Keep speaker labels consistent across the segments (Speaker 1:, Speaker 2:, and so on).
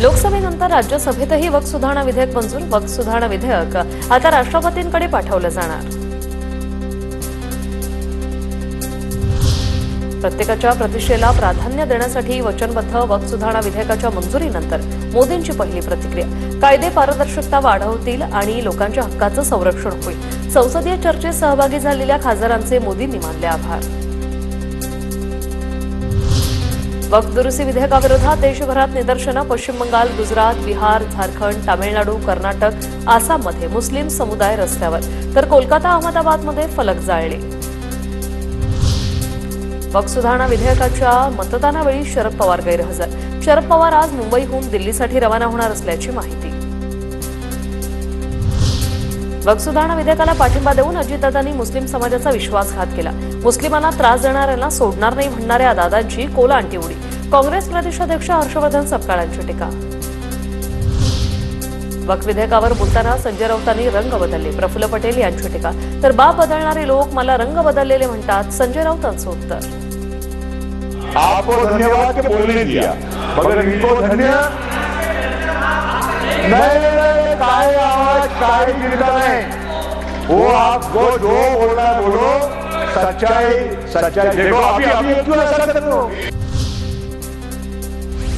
Speaker 1: लोकसभेनंतर राज्यसभेतही वक्फ सुधारणा विधेयक मंजूर. वक्फ सुधारणा विधेयक आता राष्ट्रपतींकडे पाठवलं जाणार. प्रत्येकाच्या प्रतिष्ठेला प्राधान्य देण्यासाठी वचनबद्ध वक्फ सुधारणा विधेयकाच्या मंजुरीनंतर मोदींची पहिली प्रतिक्रिया. कायदे पारदर्शकता वाढवतील आणि लोकांच्या हक्काचं संरक्षण होईल. संसदीय चर्चेत सहभागी झालेल्या खासदारांचे मोदींनी मानले आभार. वक्फ दुरुस्ती विधेयकाविरोधात देशभरात निदर्शनं. पश्चिम बंगाल, गुजरात, बिहार, झारखंड, तामिळनाडू, कर्नाटक, आसाममध्ये मुस्लिम समुदाय रस्त्यावर, तर कोलकाता, अहमदाबादमध्ये फलक जाळले. वक्फ सुधारणा विधेयकाच्या मतदानावेळी शरद पवार गैरहजर. शरद पवार आज मुंबईहून दिल्लीसाठी रवाना होणार असल्याची माहिती. वक्फ सुधारणा विधेयकाला पाठिंबा देऊन अजितदादांनी मुस्लिम समाजाचा विश्वासघात केला. मुस्लिमांना त्रास देणाऱ्यांना सोडणार नाही म्हणणाऱ्या दादांची कोलांटी उडी. काँग्रेस प्रदेशाध्यक्ष हर्षवर्धन सपकाळांची टीका. वक्फ विधेयकावर बोलताना संजय राऊतांनी रंग बदलले. प्रफुल्ल पटेल यांची टीका. तर बाप बदलणारे लोक मला रंग बदललेले म्हणतात. संजय राऊतांचं उत्तर.
Speaker 2: आपको धन्यवाद के बोलने दिया, मगर इनको धन्य नहीं, काय आवाज काय गिरता नहीं. वो आपको जो बोलना बोलो, सच्चाई देखो. अभी क्यों ऐसा कर रहे हो?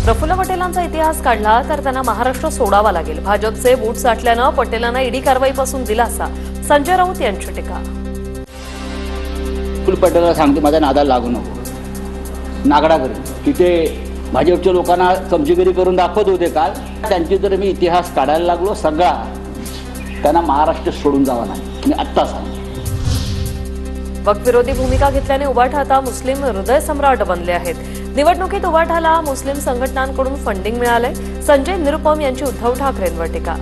Speaker 1: प्रफुल्ल पटेलांचा इतिहास काढला तर त्यांना महाराष्ट्र सोडावा लागेल. भाजपचे बूट साठल्यानं पटेलांना ईडी कारवाईपासून दिलासा. संजय राऊत यांची टीका.
Speaker 3: प्रफुल्ल पटेलांना सांगतो माझ्या नादाला लागू नको. नागडा करेन. तिथे भाजपच्या लोकांना कमजोरी करून दाखवत होते काल. त्यांची जर मी इतिहास काढायला लागलो सगळा, त्यांना महाराष्ट्र सोडून जावा नाही. मी आत्ता सांगतो.
Speaker 1: वक्फ विरोधी भूमिका घेतल्याने उबाठा आता मुस्लिम हृदय सम्राट बनले आहेत. निवडणुकीत उबाठाला मुस्लिम संघटनांकडून फंडिंग मिळाले. संजय निरुपम यांची उद्धव ठाकरेंवर टीका.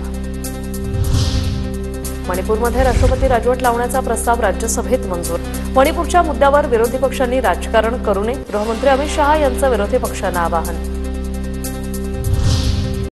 Speaker 1: मणिपूरमध्ये राष्ट्रपती राजवट लावण्याचा प्रस्ताव राज्यसभेत मंजूर. मणिपूरच्या मुद्द्यावर विरोधी पक्षांनी राजकारण करू नये. गृहमंत्री अमित शहा यांचं विरोधी पक्षांना आवाहन.